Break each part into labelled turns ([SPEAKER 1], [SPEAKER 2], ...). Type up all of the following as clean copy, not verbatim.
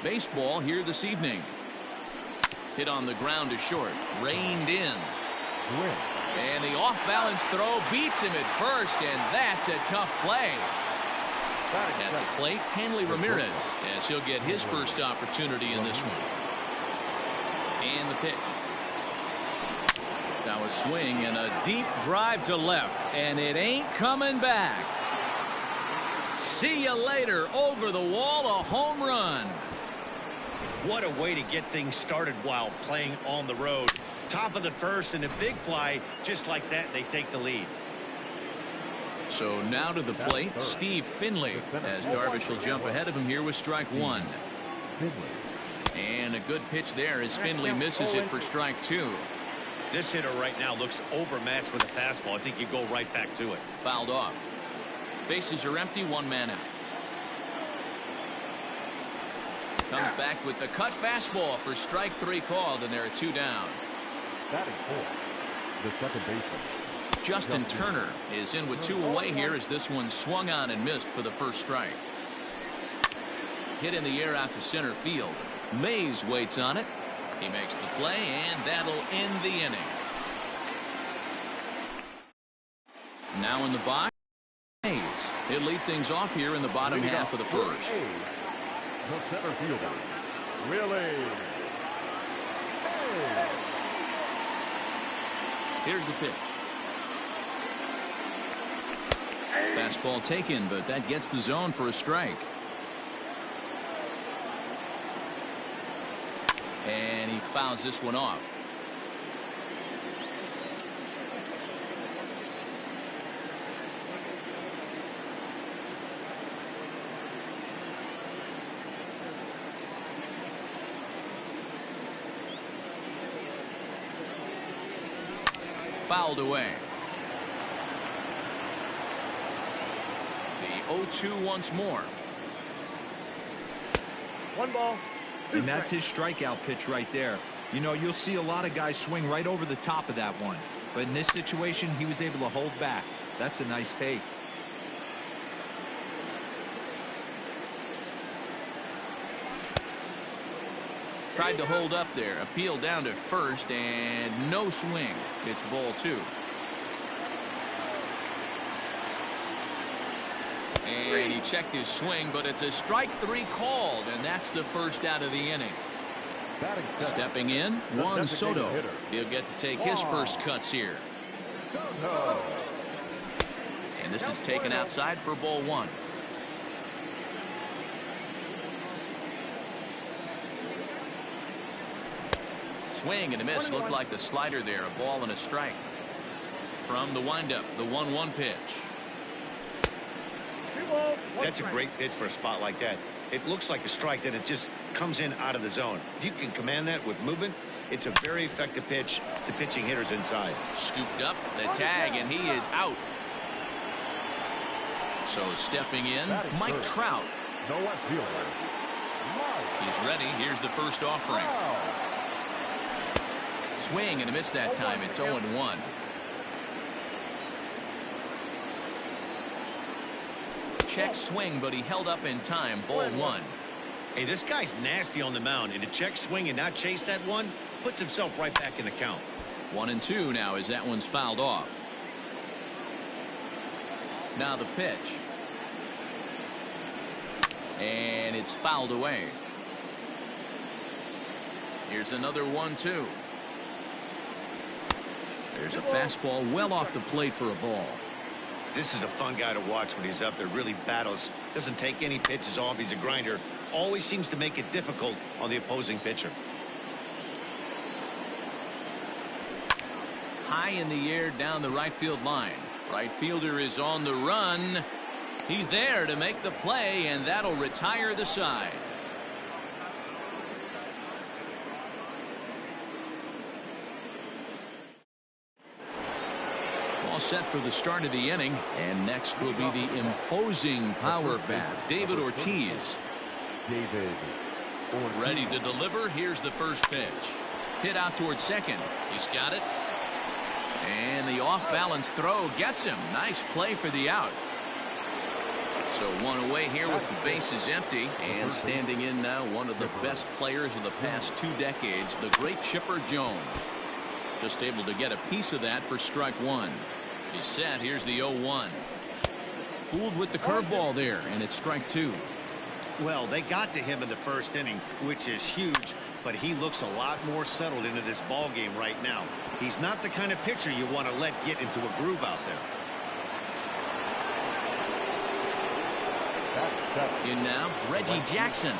[SPEAKER 1] Baseball here this evening. Hit on the ground to short. Reined in. And the off-balance throw beats him at first, and that's a tough play. At the plate, Hanley Ramirez, as he'll get his first opportunity in this one. And the pitch. Now a swing and a deep drive to left, and it ain't coming back. See you later. Over the wall, a home run.
[SPEAKER 2] What a way to get things started while playing on the road. Top of the first and a big fly. Just like that, they take the lead.
[SPEAKER 1] So now to the plate, Steve Finley, as Darvish will jump ahead of him here with strike one. And a good pitch there as Finley misses it for strike two.
[SPEAKER 2] This hitter right now looks overmatched with a fastball. I think you go right back to it.
[SPEAKER 1] Fouled off. Bases are empty, one man out. Comes back with the cut fastball for strike three called, and there are two down.
[SPEAKER 3] Batting fourth, the second baseman.
[SPEAKER 1] Justin Turner is in with two away here as this one swung on and missed for the first strike. Hit in the air out to center field. Mays waits on it. He makes the play, and that'll end the inning. Now in the box, Mays. He'll lead things off here in the bottom half of the first.
[SPEAKER 3] The center fielder, Willie.
[SPEAKER 1] Here's the pitch. Fastball taken, but that gets the zone for a strike. And he fouls this one off. Fouled away. The 0-2 once more.
[SPEAKER 3] One ball.
[SPEAKER 4] And that's his strikeout pitch right there. You know, you'll see a lot of guys swing right over the top of that one. But in this situation, he was able to hold back. That's a nice take.
[SPEAKER 1] Tried to hold up there. Appeal down to first, and no swing. It's ball two. And he checked his swing, but it's a strike three called, and that's the first out of the inning. Stepping in, Juan Soto. He'll get to take his first cuts here. And this is taken outside for ball one. Swing and a miss. Looked like the slider there. A ball and a strike. From the windup, the 1-1 pitch.
[SPEAKER 2] That's a great pitch for a spot like that. It looks like a strike, then it just comes in out of the zone. If you can command that with movement, it's a very effective pitch to pitching hitters inside.
[SPEAKER 1] Scooped up the tag, and he is out. So stepping in, Mike Trout. He's ready. Here's the first offering. Swing and a miss that time. It's 0-1. Check swing, but he held up in time. Ball one.
[SPEAKER 2] Hey, this guy's nasty on the mound, and to check swing and not chase that one puts himself right back in the count.
[SPEAKER 1] 1-2 now as that one's fouled off. Now the pitch. And it's fouled away. Here's another 1-2. There's a fastball well off the plate for a ball.
[SPEAKER 2] This is a fun guy to watch when he's up there. Really battles. Doesn't take any pitches off. He's a grinder. Always seems to make it difficult on the opposing pitcher.
[SPEAKER 1] High in the air down the right field line. Right fielder is on the run. He's there to make the play, and that'll retire the side. All set for the start of the inning, and next will be the imposing power bat, David Ortiz. Ready to deliver. Here's the first pitch. Hit out towards second. He's got it. And the off-balance throw gets him. Nice play for the out. So one away here with the bases empty, and standing in now one of the best players of the past 2 decades, the great Chipper Jones. Just able to get a piece of that for strike one. He's set. Here's the 0-1. Fooled with the curveball there, and it's strike two.
[SPEAKER 2] Well, they got to him in the first inning, which is huge, but he looks a lot more settled into this ball game right now. He's not the kind of pitcher you want to let get into a groove out there.
[SPEAKER 1] In now, Reggie Jackson.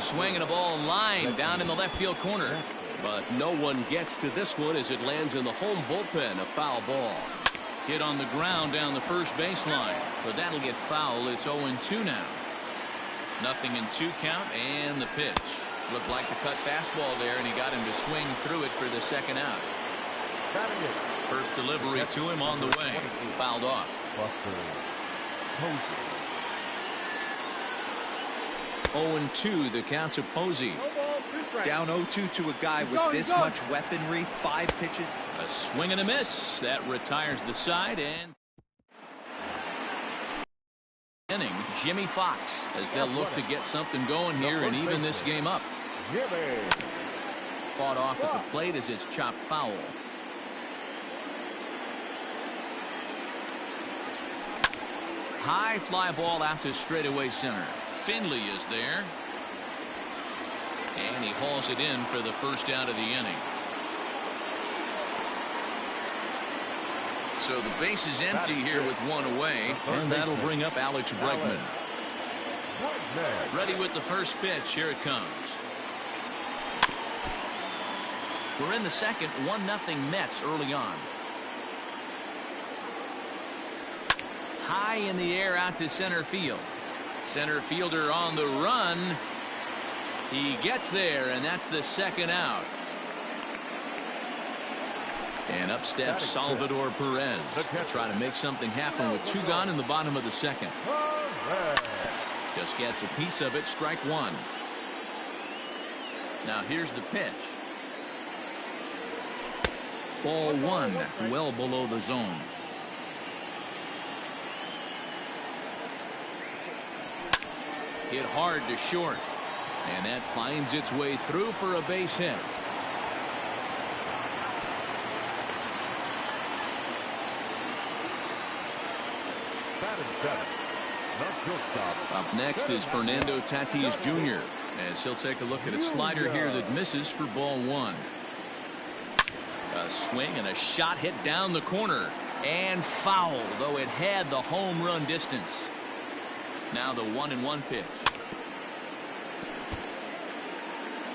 [SPEAKER 1] Swinging a ball line down in the left field corner.
[SPEAKER 5] But no one gets to this one as it lands in the home bullpen. A foul ball.
[SPEAKER 1] Hit on the ground down the first baseline. But that'll get foul. It's 0-2 now. 0-2 count and the pitch. Looked like the cut fastball there, and he got him to swing through it for the second out. First delivery to him on the way. Fouled off. 0-2 the count of Posey.
[SPEAKER 4] Down 0-2 to a guy with this much weaponry, 5 pitches.
[SPEAKER 1] A swing and a miss. That retires the side, and inning, Jimmy Fox, as they'll look to get something going here and even this game up. Fought off at the plate as it's chopped foul. High fly ball out to straightaway center. Finley is there. And he hauls it in for the first out of the inning. So the base is empty here with one away, and that'll bring up Alex Bregman. Ready with the first pitch. Here it comes. We're in the second. 1-0 Mets early on. High in the air out to center field. Center fielder on the run. He gets there, and that's the second out. And up steps Salvador Perez to try to make something happen with 2 gone in the bottom of the second. Just gets a piece of it. Strike one. Now here's the pitch. Ball one, well below the zone. Hit hard to short, and that finds its way through for a base hit. Up next is Fernando Tatis Jr. as he'll take a look at a slider here that misses for ball one. A swing and a shot hit down the corner and foul, though it had the home run distance. Now the 1-1 pitch.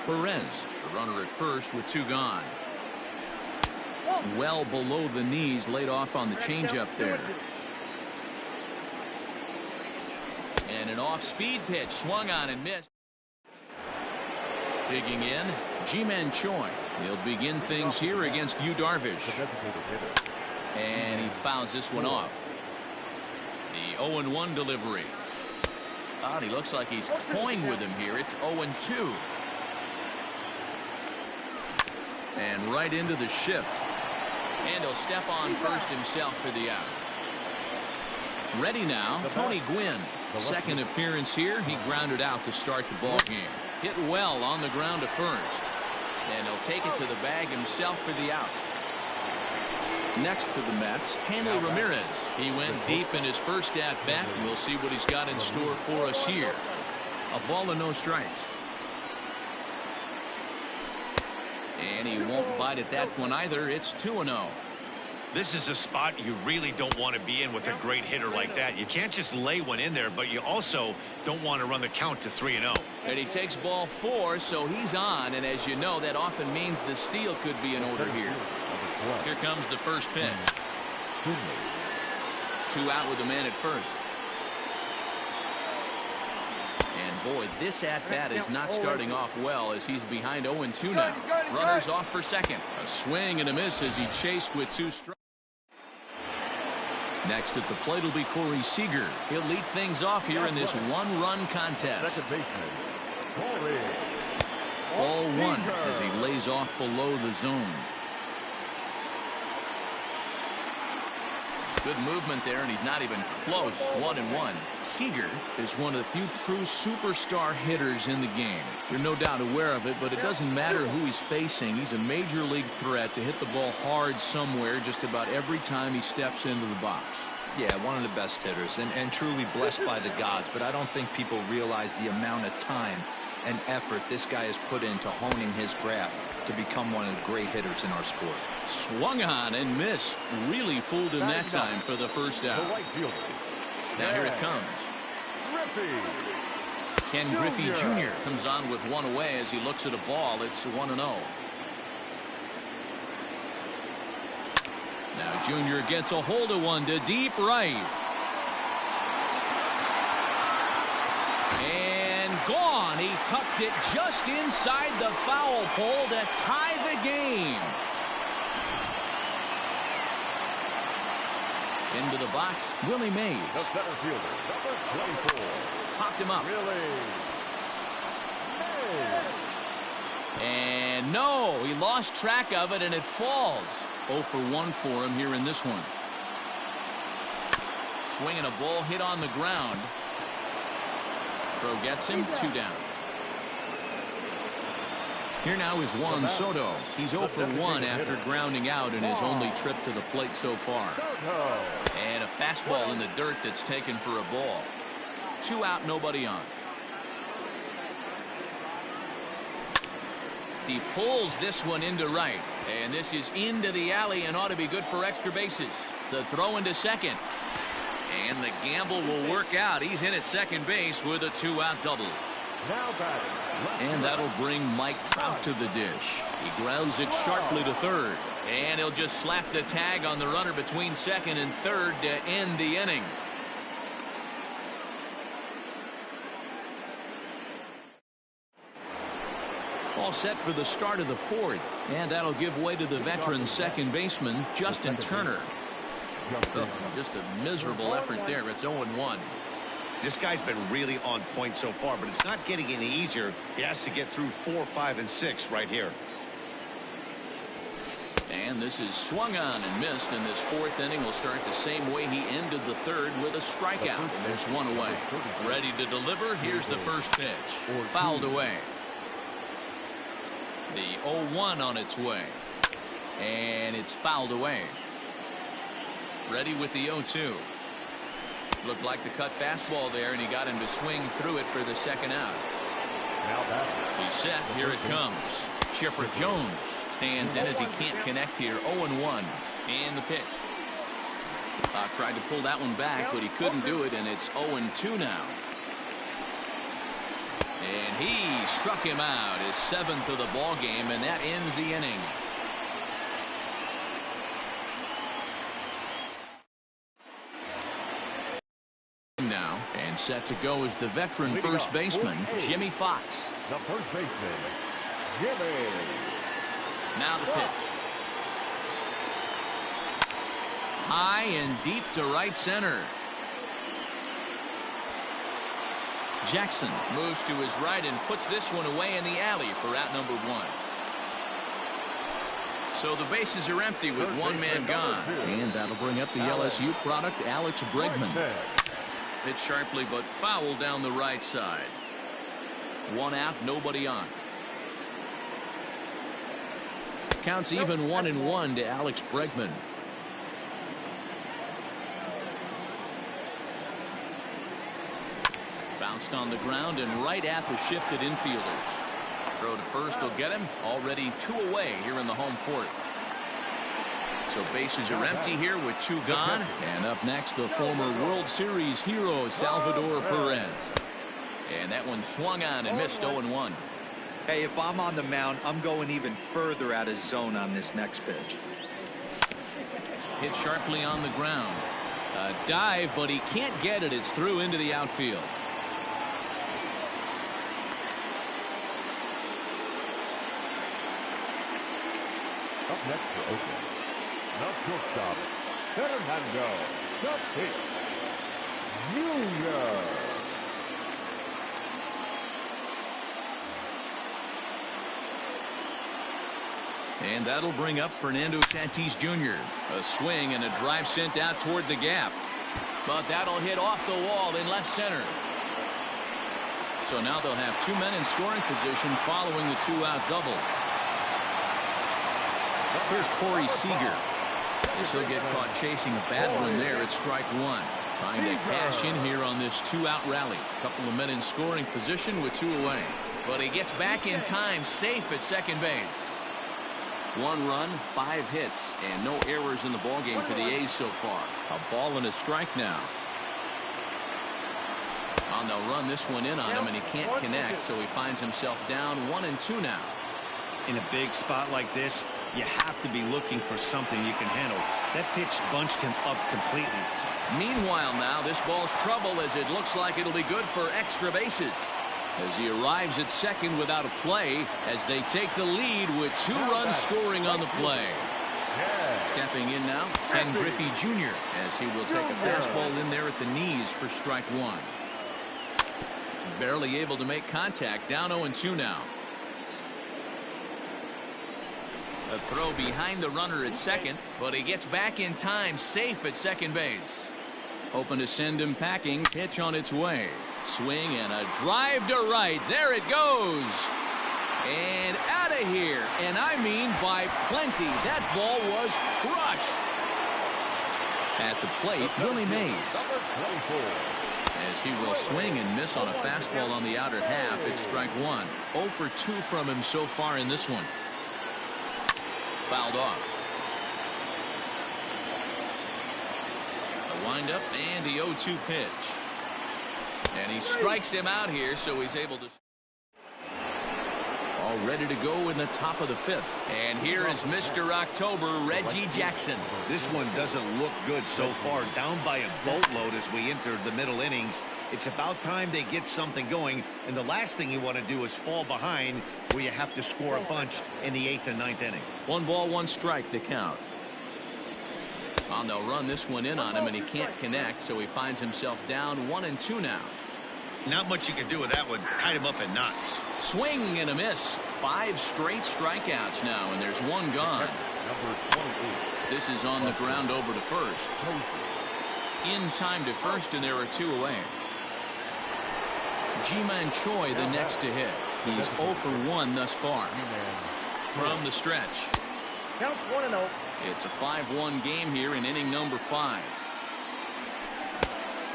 [SPEAKER 1] Perez, the runner at first with 2 gone. Well below the knees, laid off on the changeup there. And an off-speed pitch swung on and missed. Digging in, Ji-Man Choi. He'll begin things here against Yu Darvish. And he fouls this one off. The 0-1 delivery. He looks like he's toying with him here. It's 0-2. And right into the shift. And he'll step on first himself for the out. Ready now, Tony Gwynn. Second appearance here. He grounded out to start the ball game. Hit well on the ground to first. And he'll take it to the bag himself for the out. Next for the Mets, Hanley Ramirez. He went deep in his first at bat. We'll see what he's got in store for us here. A ball and no strikes. And he won't bite at that one either. It's 2-0.
[SPEAKER 2] This is a spot you really don't want to be in with a great hitter like that. You can't just lay one in there, but you also don't want to run the count to 3-0.
[SPEAKER 1] And he takes ball 4, so he's on. And as you know, that often means the steal could be in order here. Here comes the first pitch. 2 out with the man at first. And boy, this at-bat is not starting off well as he's behind 0-2 now. Runners off for second. A swing and a miss as he chased with 2 strikes. Next at the plate will be Corey Seager. He'll lead things off here in this 1-run contest. Ball 1 as he lays off below the zone. Good movement there, and he's not even close. 1-1. Seager is one of the few true superstar hitters in the game. You're no doubt aware of it, but it doesn't matter who he's facing. He's a major league threat to hit the ball hard somewhere just about every time he steps into the box.
[SPEAKER 4] Yeah, one of the best hitters and truly blessed by the gods, but I don't think people realize the amount of time and effort this guy has put into honing his craft to become one of the great hitters in our sport.
[SPEAKER 1] Swung on and missed. Really fooled him that time for the first out.
[SPEAKER 3] The right fielder.
[SPEAKER 1] Now here it comes. Ken Griffey Jr. comes on with one away as he looks at a ball. It's 1-0. Now Jr. gets a hold of one to deep right. And gone. He tucked it just inside the foul pole to tie the game. Into the box, Willie Mays.
[SPEAKER 3] The center fielder, number 24.
[SPEAKER 1] Popped him up. And no, he lost track of it and it falls. 0 for 1 for him here in this one. Swinging a ball hit on the ground. Throw gets him 2 down. Here now is Juan Soto. He's 0 for 1 after grounding out in his only trip to the plate so far. And a fastball in the dirt that's taken for a ball. 2 out, nobody on. He pulls this one into right. And this is into the alley and ought to be good for extra bases. The throw into second. And the gamble will work out. He's in at second base with a 2-out double. And that'll bring Mike Trout to the dish. He grounds it sharply to third. And he'll just slap the tag on the runner between second and third to end the inning. All set for the start of the fourth. And that'll give way to the veteran second baseman, Justin Turner. Oh, just a miserable effort there. It's 0-1.
[SPEAKER 2] This guy's been really on point so far, but it's not getting any easier. He has to get through 4, 5, and 6 right here.
[SPEAKER 1] And this is swung on and missed, and this fourth inning will start the same way he ended the third with a strikeout. And there's one away. Ready to deliver. Here's the first pitch. Fouled away. The 0-1 on its way. And it's fouled away. Ready with the 0-2. Looked like the cut fastball there, and he got him to swing through it for the second out. He's set. Here it comes. Chipper Jones stands in as he can't connect here. 0-1. And the pitch. Tried to pull that one back, but he couldn't do it, and it's 0-2 now. And he struck him out, his 7th of the ball game, and that ends the inning. Now, and set to go is the veteran first baseman, Jimmy Fox.
[SPEAKER 3] The first baseman, Jimmy.
[SPEAKER 1] Now the pitch. High and deep to right center. Jackson moves to his right and puts this one away in the alley for out number 1. So the bases are empty with one man gone. And that'll bring up the LSU product, Alex Bregman. Hit sharply but foul down the right side. 1 out, nobody on. Counts even 1-1 to Alex Bregman. Bounced on the ground and right at the shifted infielders. Throw to first will get him. Already 2 away here in the home fourth. So bases are empty here with 2 gone. And up next, the former World Series hero, Salvador Perez. And that one swung on and missed 0-1.
[SPEAKER 4] Hey, if I'm on the mound, I'm going even further out of zone on this next pitch.
[SPEAKER 1] Hit sharply on the ground. A dive, but he can't get it. It's through into the outfield.
[SPEAKER 3] Up next for Oakland, the shortstop, Fernando Tatis Jr.
[SPEAKER 1] And that'll bring up Fernando Tatis Jr. A swing and a drive sent out toward the gap. But that'll hit off the wall in left center. So now they'll have 2 men in scoring position following the 2-out double. Here's Corey Seager. As he'll get caught chasing a bad one there at strike one. Trying to cash in here on this 2-out rally. A couple of men in scoring position with 2 away. But he gets back in time, safe at second base. 1 run, 5 hits, and no errors in the ballgame for the A's so far. A ball and a strike now. And they'll run this one in on him, and he can't connect, so he finds himself down 1-2 now.
[SPEAKER 2] In a big spot like this, you have to be looking for something you can handle. That pitch bunched him up completely.
[SPEAKER 1] Meanwhile now, this ball's trouble as it looks like it'll be good for extra bases. As he arrives at second without a play as they take the lead with 2 runs scoring on the play. Stepping in now, Ken Griffey Jr. as he will take a fastball in there at the knees for strike one. Barely able to make contact, down 0-2 now. A throw behind the runner at second, but he gets back in time, safe at second base. Hoping to send him packing, pitch on its way. Swing and a drive to right. There it goes. And out of here. And I mean by plenty. That ball was crushed. At the plate, Willie Mays. As he will swing and miss on a fastball on the outer half, it's strike one. 0 for 2 from him so far in this one. Fouled off. A windup and the 0-2 pitch. And he strikes him out here, so he's able to. All ready to go in the top of the 5th. And here is Mr. October, Reggie Jackson.
[SPEAKER 2] This one doesn't look good so far. Down by a boatload as we enter the middle innings. It's about time they get something going. And the last thing you want to do is fall behind where you have to score a bunch in the 8th and 9th inning.
[SPEAKER 1] 1 ball, 1 strike to count. And they'll run this one in on him, and he can't connect, so he finds himself down 1-2 now.
[SPEAKER 2] Not much you can do with that one. Tied him up in knots.
[SPEAKER 1] Swing and a miss. 5 straight strikeouts now, and there's 1 gone. This is on the ground over to first. In time to first, and there are 2 away. Ji-Man Choi the next to hit. He's 0 for 1 thus far. From the stretch.
[SPEAKER 6] Count 1-0.
[SPEAKER 1] It's a 5-1 game here in inning number 5.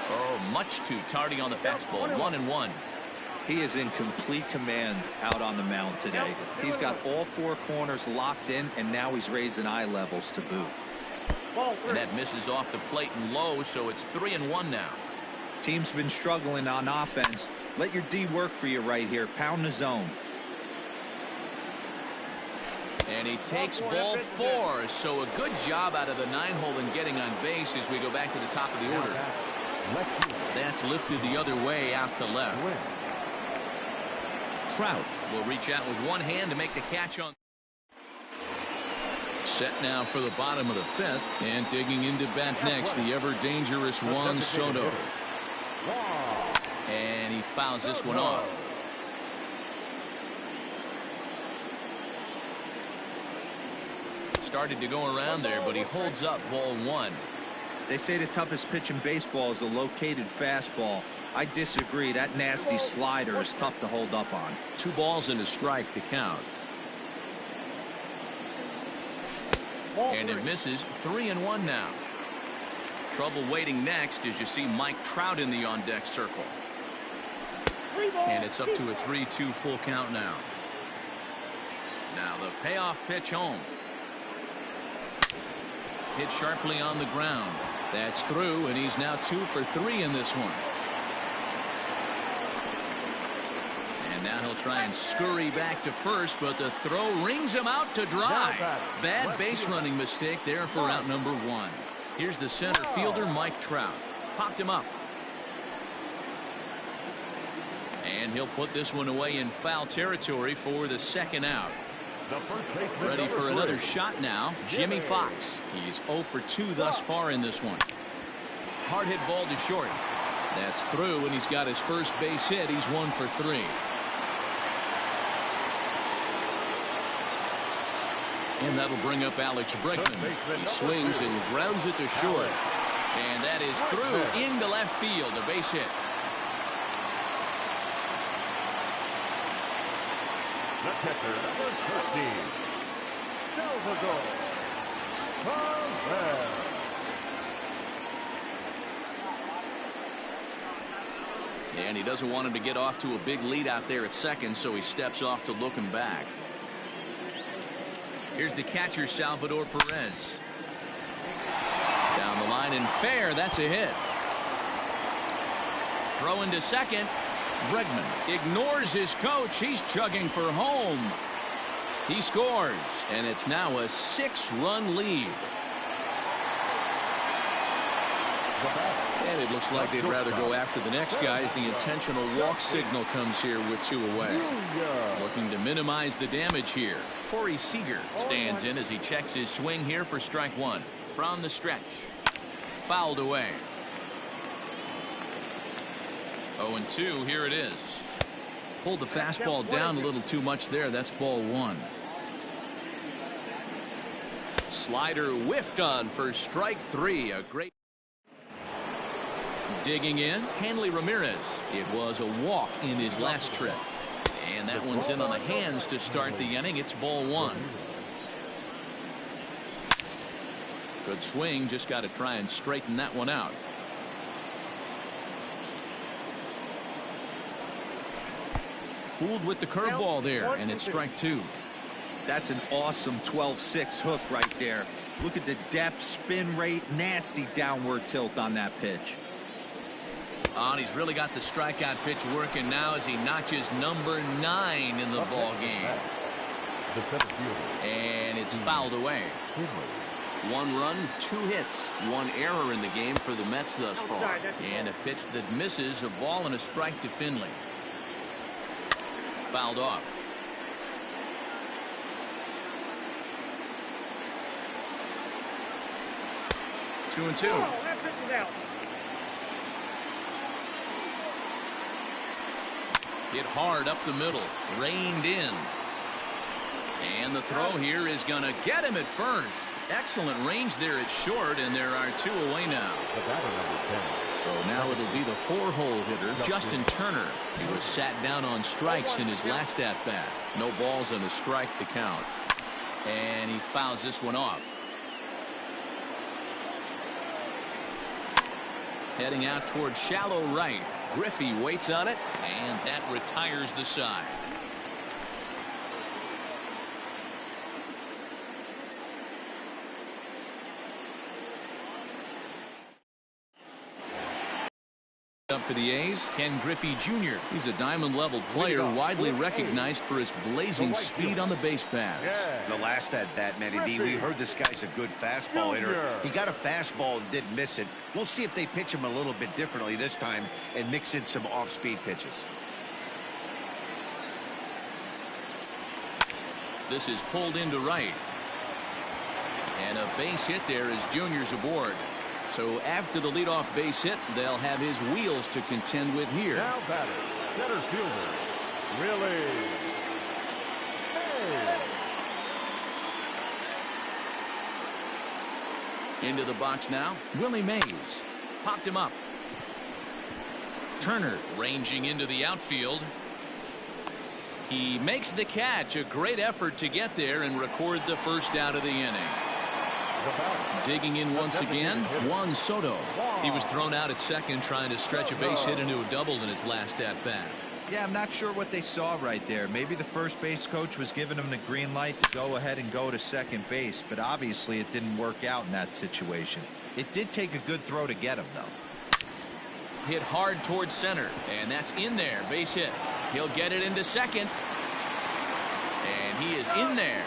[SPEAKER 1] Oh, much too tardy on the fastball. 1-1.
[SPEAKER 4] He is in complete command out on the mound today. He's got all 4 corners locked in, and now he's raising eye levels to boot.
[SPEAKER 1] And that misses off the plate and low, so it's 3-1 now.
[SPEAKER 4] Team's been struggling on offense. Let your D work for you right here. Pound the zone.
[SPEAKER 1] And he takes ball 4, so a good job out of the 9-hole in getting on base as we go back to the top of the order. That's lifted the other way out to left. Trout will reach out with 1 hand to make the catch on. Set now for the bottom of the 5th, and digging into bat next, the ever dangerous Juan Soto. And he fouls this one off. Started to go around there, but he holds up ball 1.
[SPEAKER 4] They say the toughest pitch in baseball is a located fastball. I disagree. That nasty slider is tough to hold up on.
[SPEAKER 1] 2 balls and a strike to count. And it misses. 3-1 now. Trouble waiting next as you see Mike Trout in the on-deck circle. And it's up to a 3-2 full count now. Now the payoff pitch home. Hit sharply on the ground. That's through, and he's now 2 for 3 in this one. And now he'll try and scurry back to first, but the throw rings him out to dry. Bad base running mistake there for out number 1. Here's the center fielder, Mike Trout. Popped him up. And he'll put this one away in foul territory for the 2nd out. Ready for another shot now, Jimmy Fox. He's 0 for 2 thus far in this one. Hard hit ball to short. That's through, and he's got his first base hit. He's 1 for 3. And that'll bring up Alex Bregman. He swings and grounds it to short. And that is through into left field, a base hit.
[SPEAKER 3] The catcher, number 13, Salvador Perez.
[SPEAKER 1] And he doesn't want him to get off to a big lead out there at second, so he steps off to look him back. Here's the catcher, Salvador Perez. Down the line and fair. That's a hit. Throw into second. Bregman ignores his coach. He's chugging for home. He scores, and it's now a 6-run lead. And it looks like they'd rather go after the next guy as the intentional walk signal comes here with 2 away. Looking to minimize the damage here. Corey Seager stands in as he checks his swing here for strike 1. From the stretch. Fouled away. 0-2. Here it is. Pulled the fastball down a little too much there. That's ball 1. Slider whiffed on for strike 3. A great. Digging in, Hanley Ramirez. It was a walk in his last trip. And that one's in on the hands to start the inning. It's ball 1. Good swing. Just got to try and straighten that one out. Fooled with the curveball there, and it's strike 2.
[SPEAKER 4] That's an awesome 12-6 hook right there. Look at the depth, spin rate, nasty downward tilt on that pitch.
[SPEAKER 1] And he's really got the strikeout pitch working now as he notches number 9 in the ball game. And it's fouled away. 1 run, 2 hits, 1 error in the game for the Mets thus far. And a pitch that misses, a ball and a strike to Finley. Fouled off. Two and two. Hit hard up the middle, reined in. And the throw here is going to get him at first. Excellent range there at short, and there are 2 away now. So now it'll be the 4-hole hitter, Justin Turner. He was sat down on strikes in his last at-bat. No balls and a strike to count. And he fouls this one off. Heading out toward shallow right. Griffey waits on it, and that retires the side. Up for the A's, Ken Griffey Jr. He's a diamond-level player, widely recognized for his blazing speed on the base paths.
[SPEAKER 2] The last at-bat, Matty D, we heard this guy's a good fastball hitter. He got a fastball and didn't miss it. We'll see if they pitch him a little bit differently this time and mix in some off-speed pitches.
[SPEAKER 1] This is pulled into right. And a base hit there as Junior's aboard. So after the leadoff base hit, they'll have his wheels to contend with here.
[SPEAKER 3] Now batter, center fielder, Willie Mays.
[SPEAKER 1] Into the box now, Willie Mays. Popped him up. Turner ranging into the outfield. He makes the catch. A great effort to get there and record the first out of the inning. Digging in once again, Juan Soto. He was thrown out at second trying to stretch a base hit into a double in his last at-bat.
[SPEAKER 4] Yeah, I'm not sure what they saw right there. Maybe the first base coach was giving him the green light to go ahead and go to second base, but obviously it didn't work out in that situation. It did take a good throw to get him, though.
[SPEAKER 1] Hit hard towards center, and that's in there. Base hit. He'll get it into second. And he is in there.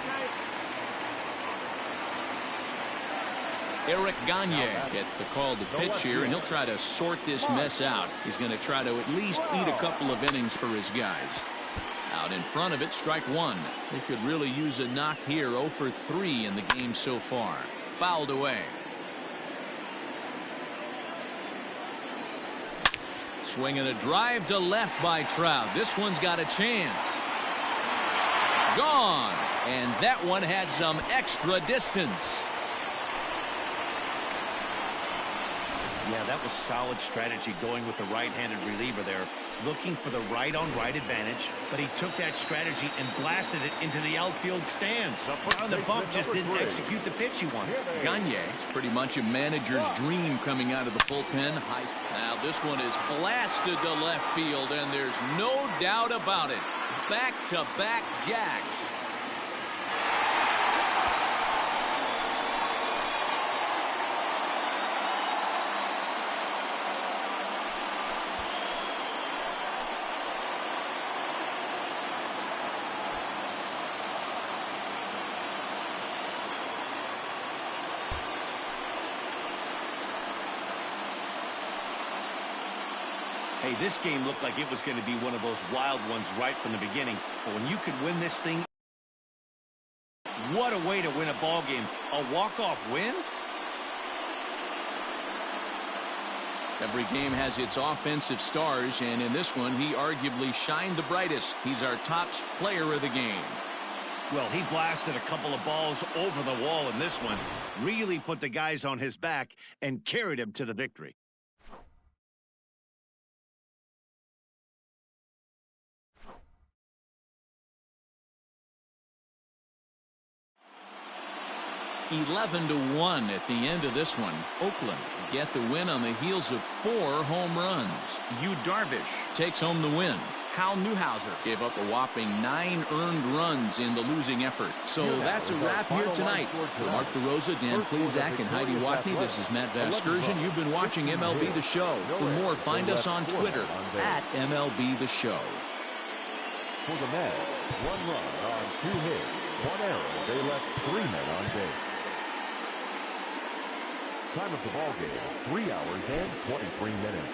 [SPEAKER 1] Eric Gagne gets the call to pitch here, and he'll try to sort this mess out. He's going to try to at least eat a couple of innings for his guys. Out in front of it, strike 1. They could really use a knock here. 0 for 3 in the game so far. Fouled away. Swinging a drive to left by Trout. This one's got a chance. Gone. And that one had some extra distance.
[SPEAKER 2] Yeah, that was solid strategy going with the right-handed reliever there. Looking for the right-on-right advantage, but he took that strategy and blasted it into the outfield stands. On the bump, just didn't execute the pitch he wanted.
[SPEAKER 1] Gagne is pretty much a manager's dream coming out of the bullpen. Now this one is blasted to left field, and there's no doubt about it. Back-to-back jacks.
[SPEAKER 2] Hey, this game looked like it was going to be one of those wild ones right from the beginning. But when you could win this thing, what a way to win a ball game. A walk-off win?
[SPEAKER 1] Every game has its offensive stars, and in this one, he arguably shined the brightest. He's our top player of the game.
[SPEAKER 2] Well, he blasted a couple of balls over the wall in this one. Really put the guys on his back and carried him to the victory.
[SPEAKER 1] (11-1) at the end of this one. Oakland get the win on the heels of 4 home runs. Yu Darvish takes home the win. Hal Newhouser gave up a whopping 9 earned runs in the losing effort. So that's a wrap here tonight. For Mark DeRosa, Dan Plesac, and Heidi Watney, this is Matt Vasgersian. You've been watching MLB The Show. For more, find us on Twitter at MLB The Show.
[SPEAKER 3] For the Mets, 1 run on 2 hits, 1 error. They left 3 men on base. Time of the ball game, 3 hours and 23 minutes.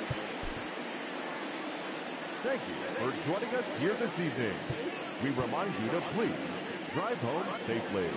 [SPEAKER 3] Thank you for joining us here this evening. We remind you to please drive home safely.